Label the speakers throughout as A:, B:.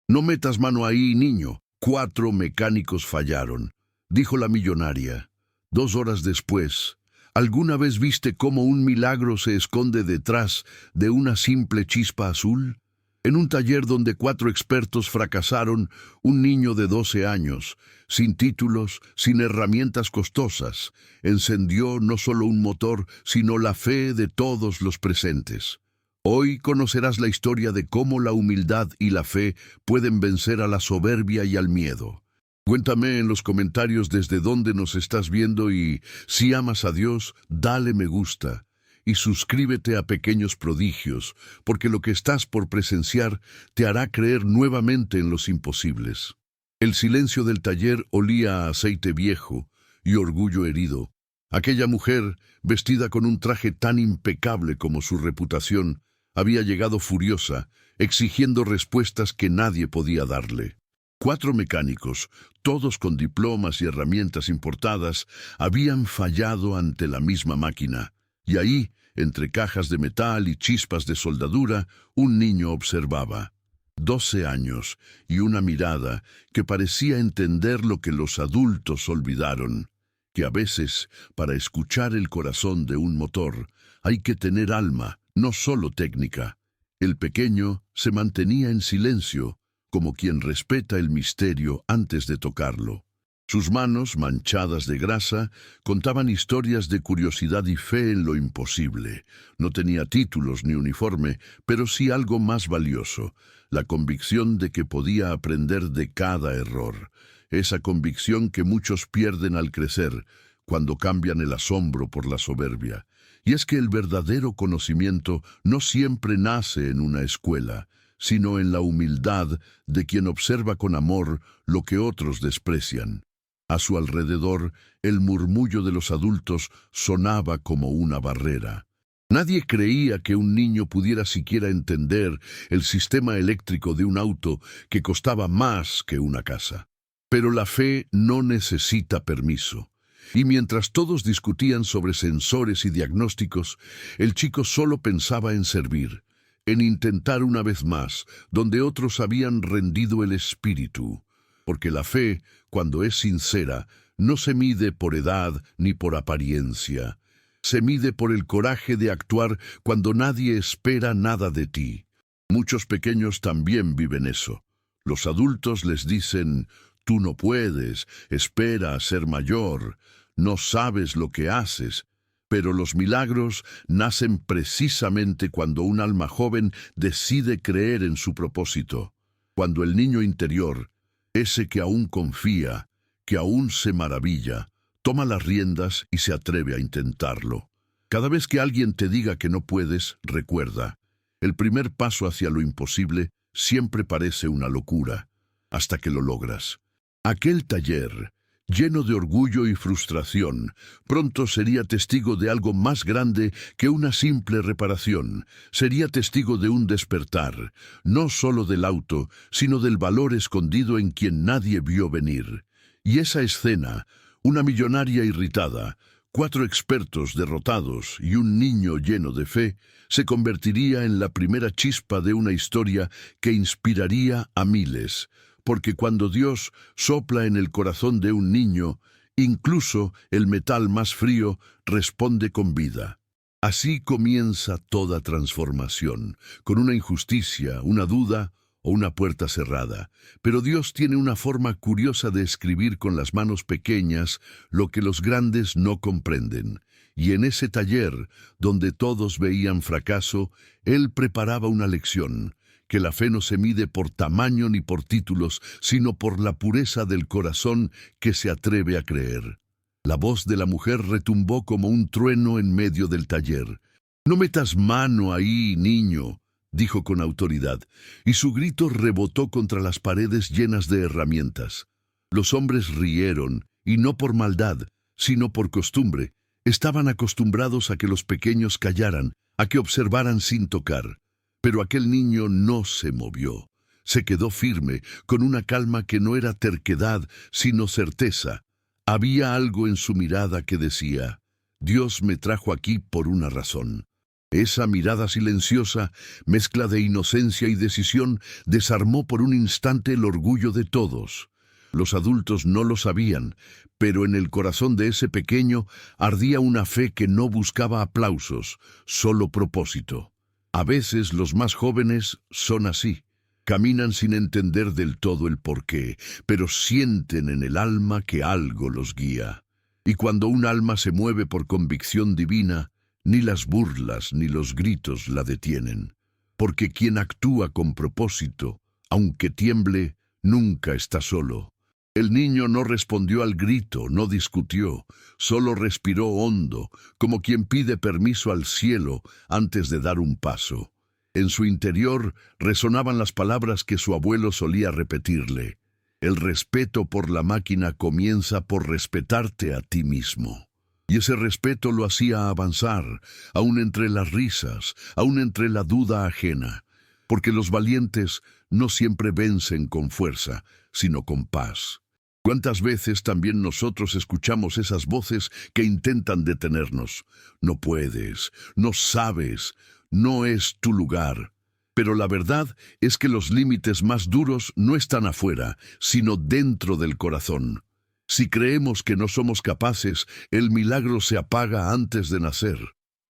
A: No metas mano ahí, niño. 4 mecánicos fallaron, dijo la millonaria. 2 horas después, ¿alguna vez viste cómo un milagro se esconde detrás de una simple chispa azul? En un taller donde 4 expertos fracasaron, un niño de 12 años, sin títulos, sin herramientas costosas, encendió no solo un motor, sino la fe de todos los presentes. Hoy conocerás la historia de cómo la humildad y la fe pueden vencer a la soberbia y al miedo. Cuéntame en los comentarios desde dónde nos estás viendo y, si amas a Dios, dale me gusta. Y suscríbete a Pequeños Prodigios, porque lo que estás por presenciar te hará creer nuevamente en los imposibles. El silencio del taller olía a aceite viejo y orgullo herido. Aquella mujer, vestida con un traje tan impecable como su reputación, había llegado furiosa, exigiendo respuestas que nadie podía darle. 4 mecánicos, todos con diplomas y herramientas importadas, habían fallado ante la misma máquina. Y ahí, entre cajas de metal y chispas de soldadura, un niño observaba. 12 años y una mirada que parecía entender lo que los adultos olvidaron, que a veces, para escuchar el corazón de un motor, hay que tener alma, no solo técnica. El pequeño se mantenía en silencio, como quien respeta el misterio antes de tocarlo. Sus manos, manchadas de grasa, contaban historias de curiosidad y fe en lo imposible. No tenía títulos ni uniforme, pero sí algo más valioso, la convicción de que podía aprender de cada error. Esa convicción que muchos pierden al crecer, cuando cambian el asombro por la soberbia. Y es que el verdadero conocimiento no siempre nace en una escuela, sino en la humildad de quien observa con amor lo que otros desprecian. A su alrededor, el murmullo de los adultos sonaba como una barrera. Nadie creía que un niño pudiera siquiera entender el sistema eléctrico de un auto que costaba más que una casa. Pero la fe no necesita permiso. Y mientras todos discutían sobre sensores y diagnósticos, el chico solo pensaba en servir, en intentar una vez más, donde otros habían rendido el espíritu. Porque la fe, cuando es sincera, no se mide por edad ni por apariencia. Se mide por el coraje de actuar cuando nadie espera nada de ti. Muchos pequeños también viven eso. Los adultos les dicen, tú no puedes, espera a ser mayor, no sabes lo que haces. Pero los milagros nacen precisamente cuando un alma joven decide creer en su propósito. Cuando el niño interior, ese que aún confía, que aún se maravilla, toma las riendas y se atreve a intentarlo. Cada vez que alguien te diga que no puedes, recuerda, el primer paso hacia lo imposible siempre parece una locura, hasta que lo logras. Aquel taller, lleno de orgullo y frustración, pronto sería testigo de algo más grande que una simple reparación. Sería testigo de un despertar, no solo del auto, sino del valor escondido en quien nadie vio venir. Y esa escena, una millonaria irritada, 4 expertos derrotados y un niño lleno de fe, se convertiría en la primera chispa de una historia que inspiraría a miles. Porque cuando Dios sopla en el corazón de un niño, incluso el metal más frío responde con vida. Así comienza toda transformación, con una injusticia, una duda o una puerta cerrada. Pero Dios tiene una forma curiosa de escribir con las manos pequeñas lo que los grandes no comprenden. Y en ese taller, donde todos veían fracaso, Él preparaba una lección. Que la fe no se mide por tamaño ni por títulos, sino por la pureza del corazón que se atreve a creer. La voz de la mujer retumbó como un trueno en medio del taller. «No metas mano ahí, niño», dijo con autoridad, y su grito rebotó contra las paredes llenas de herramientas. Los hombres rieron, y no por maldad, sino por costumbre. Estaban acostumbrados a que los pequeños callaran, a que observaran sin tocar. Pero aquel niño no se movió. Se quedó firme, con una calma que no era terquedad, sino certeza. Había algo en su mirada que decía, Dios me trajo aquí por una razón. Esa mirada silenciosa, mezcla de inocencia y decisión, desarmó por un instante el orgullo de todos. Los adultos no lo sabían, pero en el corazón de ese pequeño ardía una fe que no buscaba aplausos, solo propósito. A veces los más jóvenes son así. Caminan sin entender del todo el porqué, pero sienten en el alma que algo los guía. Y cuando un alma se mueve por convicción divina, ni las burlas ni los gritos la detienen. Porque quien actúa con propósito, aunque tiemble, nunca está solo. El niño no respondió al grito, no discutió, solo respiró hondo, como quien pide permiso al cielo antes de dar un paso. En su interior resonaban las palabras que su abuelo solía repetirle. El respeto por la máquina comienza por respetarte a ti mismo. Y ese respeto lo hacía avanzar, aún entre las risas, aún entre la duda ajena. Porque los valientes no siempre vencen con fuerza, sino con paz. ¿Cuántas veces también nosotros escuchamos esas voces que intentan detenernos? No puedes, no sabes, no es tu lugar. Pero la verdad es que los límites más duros no están afuera, sino dentro del corazón. Si creemos que no somos capaces, el milagro se apaga antes de nacer.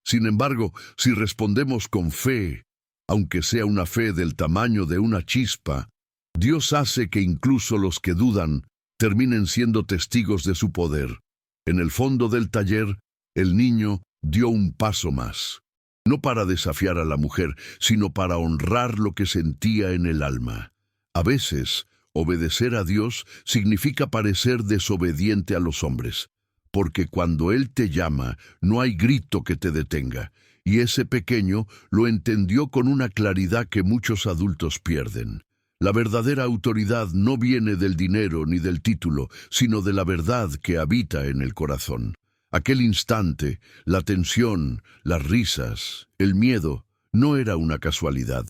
A: Sin embargo, si respondemos con fe, aunque sea una fe del tamaño de una chispa, Dios hace que incluso los que dudan terminen siendo testigos de su poder. En el fondo del taller, el niño dio un paso más. No para desafiar a la mujer, sino para honrar lo que sentía en el alma. A veces, obedecer a Dios significa parecer desobediente a los hombres, porque cuando Él te llama, no hay grito que te detenga, y ese pequeño lo entendió con una claridad que muchos adultos pierden. La verdadera autoridad no viene del dinero ni del título, sino de la verdad que habita en el corazón. Aquel instante, la tensión, las risas, el miedo, no era una casualidad.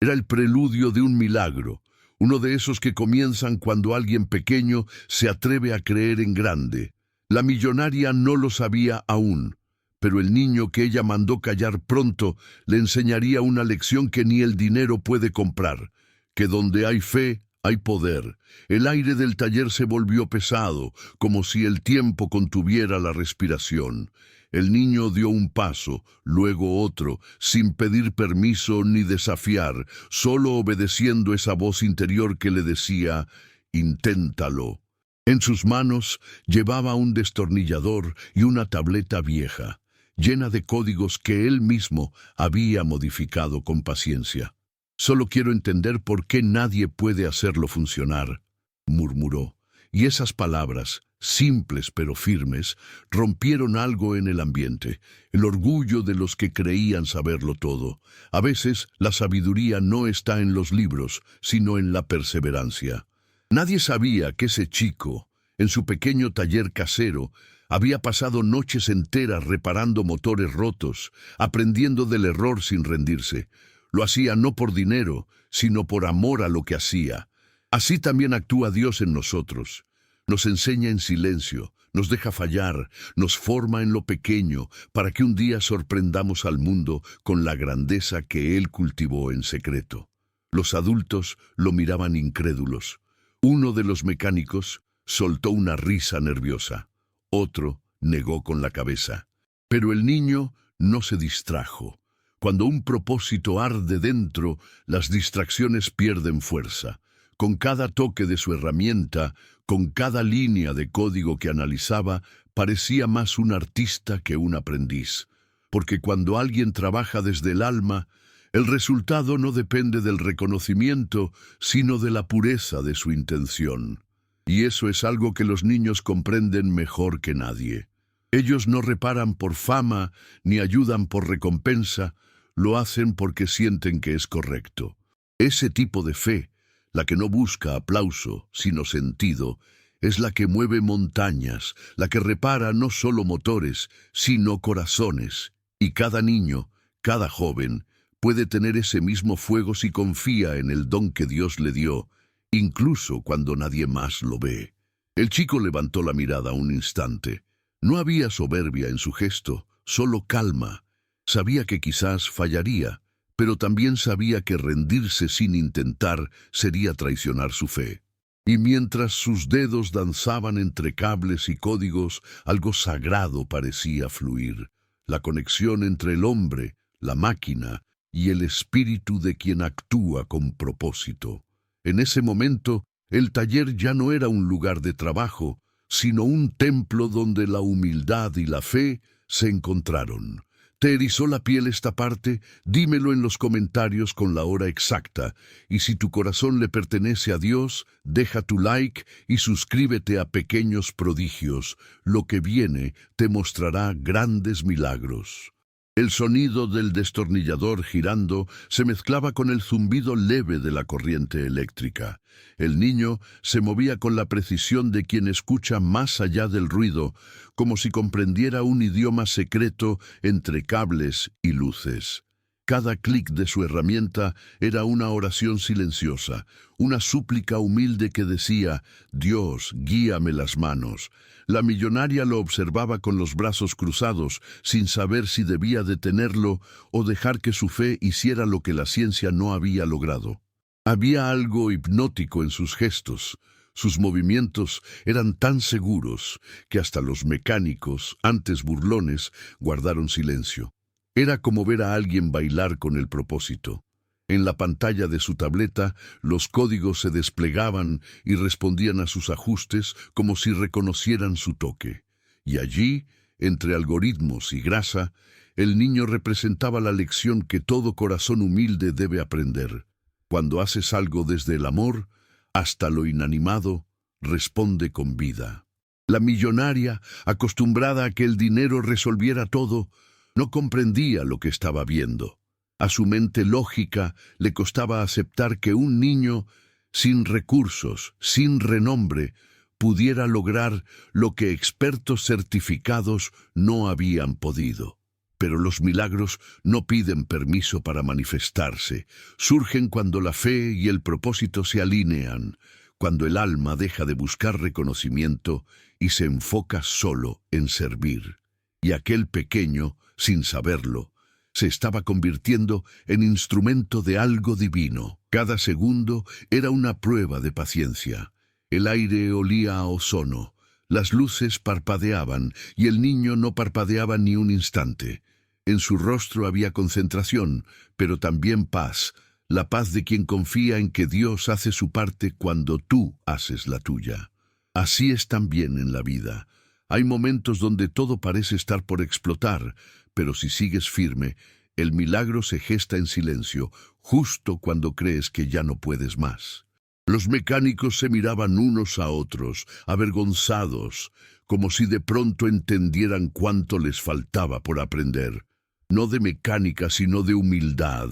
A: Era el preludio de un milagro, uno de esos que comienzan cuando alguien pequeño se atreve a creer en grande. La millonaria no lo sabía aún, pero el niño que ella mandó callar pronto le enseñaría una lección que ni el dinero puede comprar, que donde hay fe, hay poder. El aire del taller se volvió pesado, como si el tiempo contuviera la respiración. El niño dio un paso, luego otro, sin pedir permiso ni desafiar, solo obedeciendo esa voz interior que le decía, «Inténtalo». En sus manos llevaba un destornillador y una tableta vieja, llena de códigos que él mismo había modificado con paciencia. «Solo quiero entender por qué nadie puede hacerlo funcionar», murmuró, y esas palabras, simples pero firmes, rompieron algo en el ambiente, el orgullo de los que creían saberlo todo. A veces, la sabiduría no está en los libros, sino en la perseverancia. Nadie sabía que ese chico, en su pequeño taller casero, había pasado noches enteras reparando motores rotos, aprendiendo del error sin rendirse. Lo hacía no por dinero, sino por amor a lo que hacía. Así también actúa Dios en nosotros. Nos enseña en silencio, nos deja fallar, nos forma en lo pequeño, para que un día sorprendamos al mundo con la grandeza que Él cultivó en secreto. Los adultos lo miraban incrédulos. Uno de los mecánicos soltó una risa nerviosa. Otro negó con la cabeza. Pero el niño no se distrajo. Cuando un propósito arde dentro, las distracciones pierden fuerza. Con cada toque de su herramienta, con cada línea de código que analizaba, parecía más un artista que un aprendiz. Porque cuando alguien trabaja desde el alma, el resultado no depende del reconocimiento, sino de la pureza de su intención. Y eso es algo que los niños comprenden mejor que nadie. Ellos no reparan por fama, ni ayudan por recompensa, lo hacen porque sienten que es correcto. Ese tipo de fe, la que no busca aplauso, sino sentido, es la que mueve montañas, la que repara no solo motores, sino corazones. Y cada niño, cada joven, puede tener ese mismo fuego si confía en el don que Dios le dio, incluso cuando nadie más lo ve. El chico levantó la mirada un instante. No había soberbia en su gesto, solo calma. Sabía que quizás fallaría, pero también sabía que rendirse sin intentar sería traicionar su fe. Y mientras sus dedos danzaban entre cables y códigos, algo sagrado parecía fluir, la conexión entre el hombre, la máquina y el espíritu de quien actúa con propósito. En ese momento, el taller ya no era un lugar de trabajo, sino un templo donde la humildad y la fe se encontraron. ¿Te erizó la piel esta parte? Dímelo en los comentarios con la hora exacta. Y si tu corazón le pertenece a Dios, deja tu like y suscríbete a Pequeños Prodigios. Lo que viene te mostrará grandes milagros. El sonido del destornillador girando se mezclaba con el zumbido leve de la corriente eléctrica. El niño se movía con la precisión de quien escucha más allá del ruido, como si comprendiera un idioma secreto entre cables y luces. Cada clic de su herramienta era una oración silenciosa, una súplica humilde que decía: «Dios, guíame las manos». La millonaria lo observaba con los brazos cruzados, sin saber si debía detenerlo o dejar que su fe hiciera lo que la ciencia no había logrado. Había algo hipnótico en sus gestos. Sus movimientos eran tan seguros que hasta los mecánicos, antes burlones, guardaron silencio. Era como ver a alguien bailar con el propósito. En la pantalla de su tableta, los códigos se desplegaban y respondían a sus ajustes como si reconocieran su toque. Y allí, entre algoritmos y grasa, el niño representaba la lección que todo corazón humilde debe aprender. Cuando haces algo desde el amor, hasta lo inanimado responde con vida. La millonaria, acostumbrada a que el dinero resolviera todo, no comprendía lo que estaba viendo. A su mente lógica le costaba aceptar que un niño, sin recursos, sin renombre, pudiera lograr lo que expertos certificados no habían podido. Pero los milagros no piden permiso para manifestarse. Surgen cuando la fe y el propósito se alinean, cuando el alma deja de buscar reconocimiento y se enfoca solo en servir. Y aquel pequeño, sin saberlo, se estaba convirtiendo en instrumento de algo divino. Cada segundo era una prueba de paciencia. El aire olía a ozono, las luces parpadeaban y el niño no parpadeaba ni un instante. En su rostro había concentración, pero también paz, la paz de quien confía en que Dios hace su parte cuando tú haces la tuya. Así es también en la vida. Hay momentos donde todo parece estar por explotar, pero si sigues firme, el milagro se gesta en silencio, justo cuando crees que ya no puedes más. Los mecánicos se miraban unos a otros, avergonzados, como si de pronto entendieran cuánto les faltaba por aprender. No de mecánica, sino de humildad,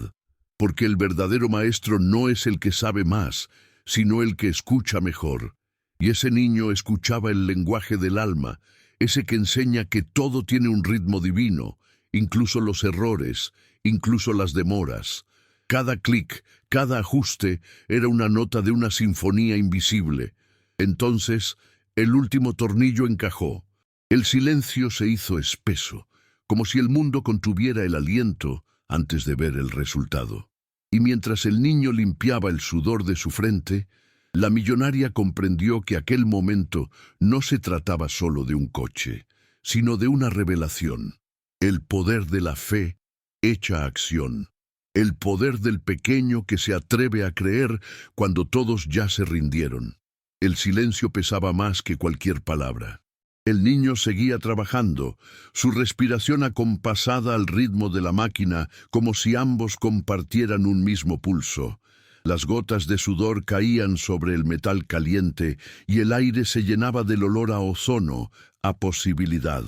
A: porque el verdadero maestro no es el que sabe más, sino el que escucha mejor. Y ese niño escuchaba el lenguaje del alma, ese que enseña que todo tiene un ritmo divino, incluso los errores, incluso las demoras. Cada clic, cada ajuste era una nota de una sinfonía invisible. Entonces, el último tornillo encajó. El silencio se hizo espeso, como si el mundo contuviera el aliento antes de ver el resultado. Y mientras el niño limpiaba el sudor de su frente, la millonaria comprendió que aquel momento no se trataba solo de un coche, sino de una revelación. El poder de la fe hecha acción. El poder del pequeño que se atreve a creer cuando todos ya se rindieron. El silencio pesaba más que cualquier palabra. El niño seguía trabajando, su respiración acompasada al ritmo de la máquina, como si ambos compartieran un mismo pulso. Las gotas de sudor caían sobre el metal caliente y el aire se llenaba del olor a ozono, a posibilidad.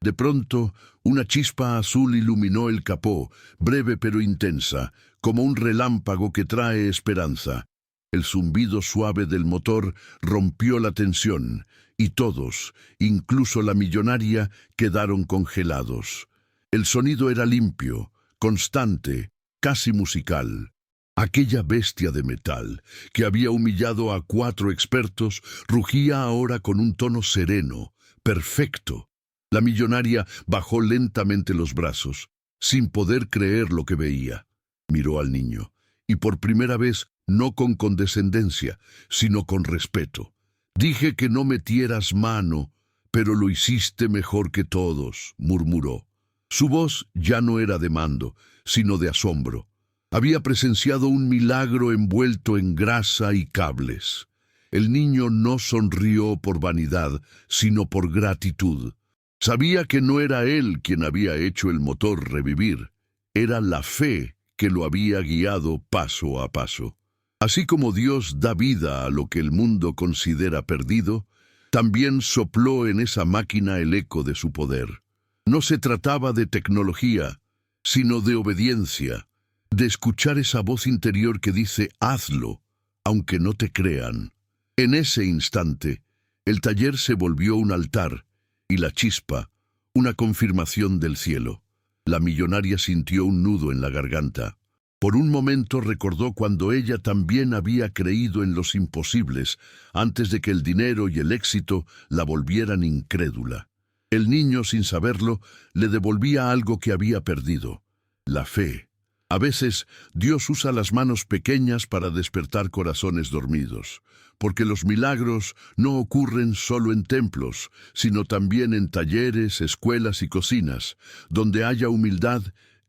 A: De pronto, una chispa azul iluminó el capó, breve pero intensa, como un relámpago que trae esperanza. El zumbido suave del motor rompió la tensión, y todos, incluso la millonaria, quedaron congelados. El sonido era limpio, constante, casi musical. Aquella bestia de metal, que había humillado a 4 expertos, rugía ahora con un tono sereno, perfecto. La millonaria bajó lentamente los brazos. sin poder creer lo que veía. Miró al niño, y por primera vez no con condescendencia, sino con respeto. «Dije que no metieras mano, pero lo hiciste mejor que todos», murmuró. Su voz ya no era de mando, sino de asombro. Había presenciado un milagro envuelto en grasa y cables. El niño no sonrió por vanidad, sino por gratitud. Sabía que no era él quien había hecho el motor revivir. Era la fe que lo había guiado paso a paso. Así como Dios da vida a lo que el mundo considera perdido, también sopló en esa máquina el eco de su poder. No se trataba de tecnología, sino de obediencia, de escuchar esa voz interior que dice «hazlo», aunque no te crean. En ese instante, el taller se volvió un altar, y la chispa, una confirmación del cielo. La millonaria sintió un nudo en la garganta. Por un momento recordó cuando ella también había creído en los imposibles, antes de que el dinero y el éxito la volvieran incrédula. El niño, sin saberlo, le devolvía algo que había perdido: la fe. A veces, Dios usa las manos pequeñas para despertar corazones dormidos, porque los milagros no ocurren solo en templos, sino también en talleres, escuelas y cocinas. Donde haya humildad,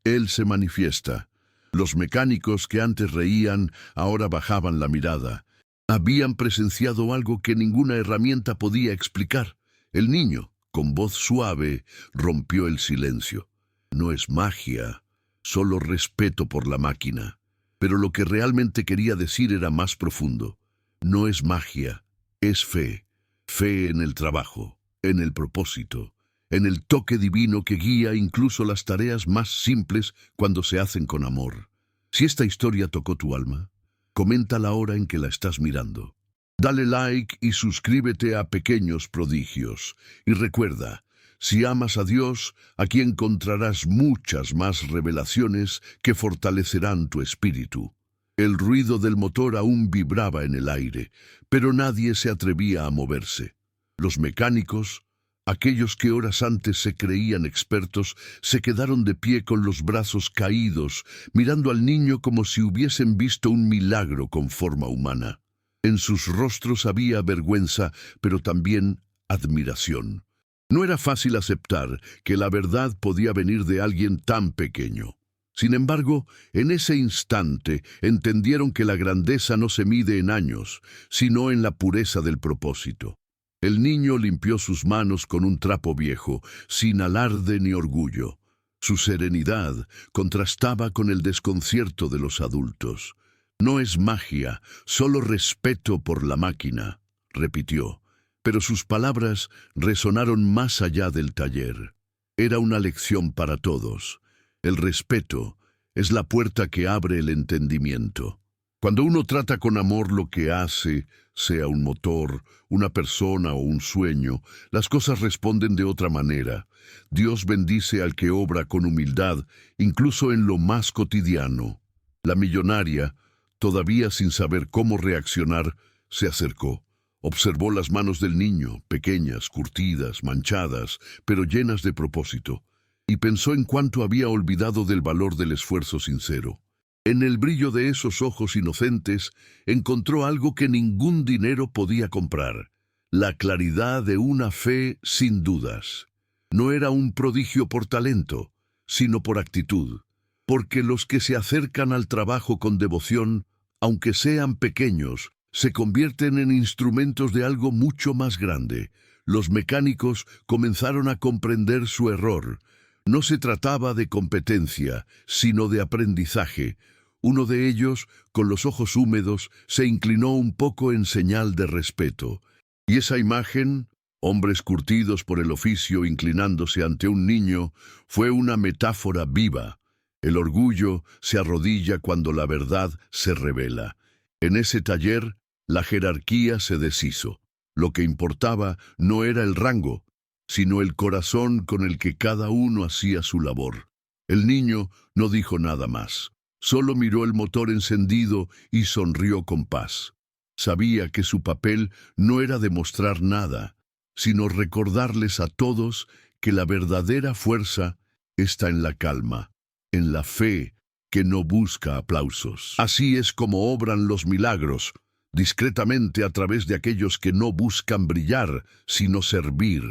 A: Él se manifiesta. Los mecánicos que antes reían, ahora bajaban la mirada. Habían presenciado algo que ninguna herramienta podía explicar. El niño, con voz suave, rompió el silencio. «No es magia, solo respeto por la máquina». Pero lo que realmente quería decir era más profundo. No es magia, es fe. Fe en el trabajo, en el propósito, en el toque divino que guía incluso las tareas más simples cuando se hacen con amor. Si esta historia tocó tu alma, comenta la hora en que la estás mirando. Dale like y suscríbete a Pequeños Prodigios. Y recuerda, si amas a Dios, aquí encontrarás muchas más revelaciones que fortalecerán tu espíritu. El ruido del motor aún vibraba en el aire, pero nadie se atrevía a moverse. Los mecánicos, aquellos que horas antes se creían expertos, se quedaron de pie con los brazos caídos, mirando al niño como si hubiesen visto un milagro con forma humana. En sus rostros había vergüenza, pero también admiración. No era fácil aceptar que la verdad podía venir de alguien tan pequeño. Sin embargo, en ese instante entendieron que la grandeza no se mide en años, sino en la pureza del propósito. El niño limpió sus manos con un trapo viejo, sin alarde ni orgullo. Su serenidad contrastaba con el desconcierto de los adultos. «No es magia, solo respeto por la máquina», repitió. Pero sus palabras resonaron más allá del taller. Era una lección para todos. El respeto es la puerta que abre el entendimiento. Cuando uno trata con amor lo que hace, sea un motor, una persona o un sueño, las cosas responden de otra manera. Dios bendice al que obra con humildad, incluso en lo más cotidiano. La millonaria, todavía sin saber cómo reaccionar, se acercó. Observó las manos del niño, pequeñas, curtidas, manchadas, pero llenas de propósito, y pensó en cuánto había olvidado del valor del esfuerzo sincero. En el brillo de esos ojos inocentes encontró algo que ningún dinero podía comprar: la claridad de una fe sin dudas. No era un prodigio por talento, sino por actitud, porque los que se acercan al trabajo con devoción, aunque sean pequeños, se convierten en instrumentos de algo mucho más grande. Los mecánicos comenzaron a comprender su error. No se trataba de competencia, sino de aprendizaje. Uno de ellos, con los ojos húmedos, se inclinó un poco en señal de respeto. Y esa imagen, hombres curtidos por el oficio inclinándose ante un niño, fue una metáfora viva. El orgullo se arrodilla cuando la verdad se revela. En ese taller, la jerarquía se deshizo. Lo que importaba no era el rango, sino el corazón con el que cada uno hacía su labor. El niño no dijo nada más. Solo miró el motor encendido y sonrió con paz. Sabía que su papel no era demostrar nada, sino recordarles a todos que la verdadera fuerza está en la calma. en la fe que no busca aplausos. Así es como obran los milagros, discretamente a través de aquellos que no buscan brillar, sino servir.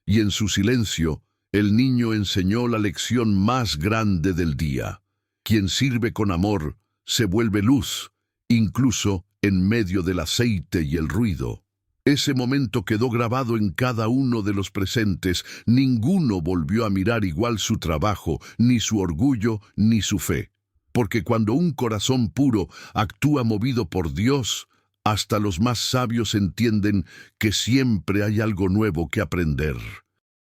A: Y en su silencio, el niño enseñó la lección más grande del día. Quien sirve con amor se vuelve luz, incluso en medio del aceite y el ruido. Ese momento quedó grabado en cada uno de los presentes. Ninguno volvió a mirar igual su trabajo, ni su orgullo, ni su fe. Porque cuando un corazón puro actúa movido por Dios, hasta los más sabios entienden que siempre hay algo nuevo que aprender.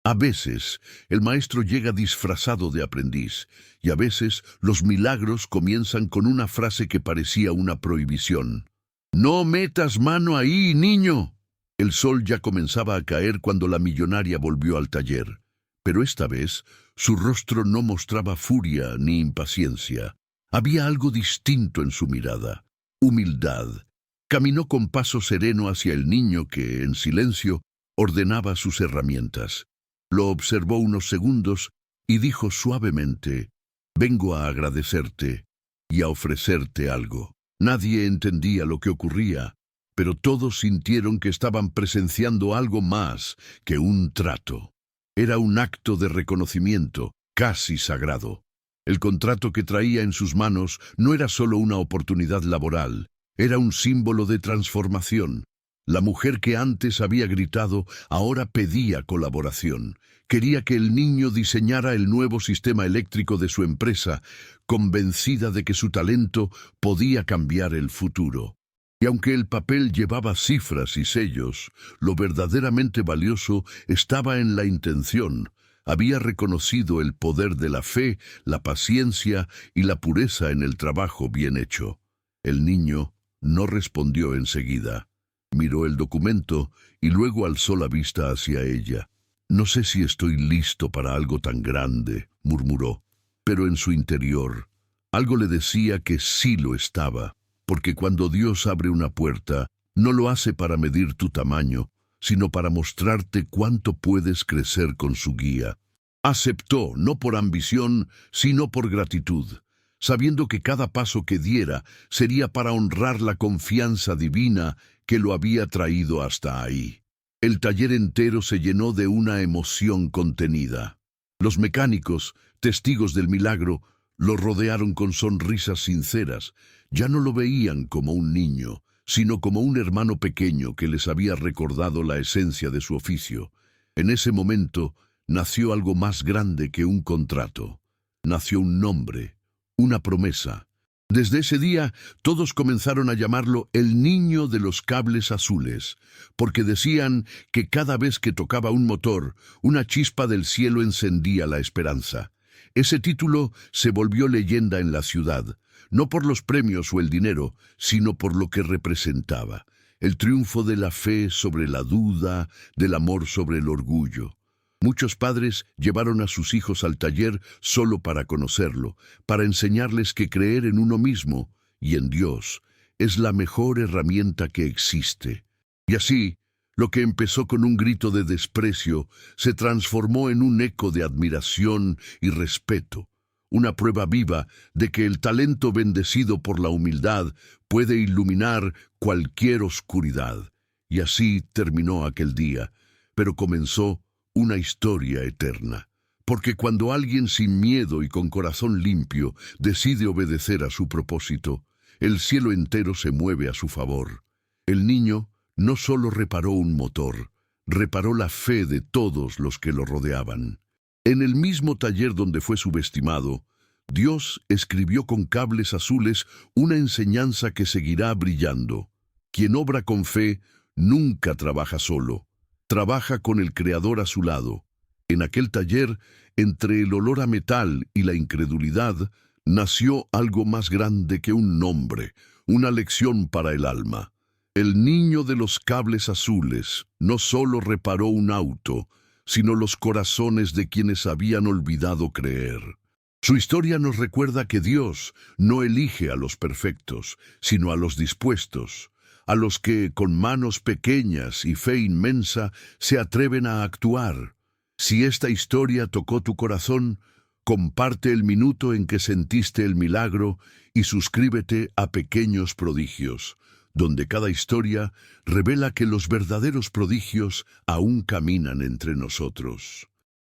A: A veces, el maestro llega disfrazado de aprendiz, y a veces los milagros comienzan con una frase que parecía una prohibición. «No metas mano ahí, niño». El sol ya comenzaba a caer cuando la millonaria volvió al taller, pero esta vez su rostro no mostraba furia ni impaciencia. Había algo distinto en su mirada, humildad. Caminó con paso sereno hacia el niño que, en silencio, ordenaba sus herramientas. Lo observó unos segundos y dijo suavemente: «Vengo a agradecerte y a ofrecerte algo». Nadie entendía lo que ocurría, pero todos sintieron que estaban presenciando algo más que un trato. Era un acto de reconocimiento, casi sagrado. El contrato que traía en sus manos no era solo una oportunidad laboral, era un símbolo de transformación. La mujer que antes había gritado ahora pedía colaboración. Quería que el niño diseñara el nuevo sistema eléctrico de su empresa, convencida de que su talento podía cambiar el futuro. Y aunque el papel llevaba cifras y sellos, lo verdaderamente valioso estaba en la intención. Había reconocido el poder de la fe, la paciencia y la pureza en el trabajo bien hecho. El niño no respondió enseguida. Miró el documento y luego alzó la vista hacia ella. «No sé si estoy listo para algo tan grande», murmuró, pero en su interior algo le decía que sí lo estaba, porque cuando Dios abre una puerta, no lo hace para medir tu tamaño, sino para mostrarte cuánto puedes crecer con su guía. Aceptó, no por ambición, sino por gratitud, sabiendo que cada paso que diera sería para honrar la confianza divina que lo había traído hasta ahí. El taller entero se llenó de una emoción contenida. Los mecánicos, testigos del milagro, lo rodearon con sonrisas sinceras. Ya no lo veían como un niño, sino como un hermano pequeño que les había recordado la esencia de su oficio. En ese momento nació algo más grande que un contrato. Nació un nombre, una promesa. Desde ese día, todos comenzaron a llamarlo el niño de los cables azules, porque decían que cada vez que tocaba un motor, una chispa del cielo encendía la esperanza. Ese título se volvió leyenda en la ciudad, no por los premios o el dinero, sino por lo que representaba: el triunfo de la fe sobre la duda, del amor sobre el orgullo. Muchos padres llevaron a sus hijos al taller solo para conocerlo, para enseñarles que creer en uno mismo y en Dios es la mejor herramienta que existe. Y así, lo que empezó con un grito de desprecio se transformó en un eco de admiración y respeto, una prueba viva de que el talento bendecido por la humildad puede iluminar cualquier oscuridad. Y así terminó aquel día, pero comenzó una historia eterna, porque cuando alguien sin miedo y con corazón limpio decide obedecer a su propósito, el cielo entero se mueve a su favor. El niño no solo reparó un motor, reparó la fe de todos los que lo rodeaban. En el mismo taller donde fue subestimado, Dios escribió con cables azules una enseñanza que seguirá brillando. Quien obra con fe nunca trabaja solo. Trabaja con el Creador a su lado. En aquel taller, entre el olor a metal y la incredulidad, nació algo más grande que un nombre, una lección para el alma. El niño de los cables azules no solo reparó un auto, sino los corazones de quienes habían olvidado creer. Su historia nos recuerda que Dios no elige a los perfectos, sino a los dispuestos, a los que, con manos pequeñas y fe inmensa, se atreven a actuar. Si esta historia tocó tu corazón, Comparte el minuto en que sentiste el milagro y suscríbete a Pequeños Prodigios, donde cada historia revela que los verdaderos prodigios aún caminan entre nosotros.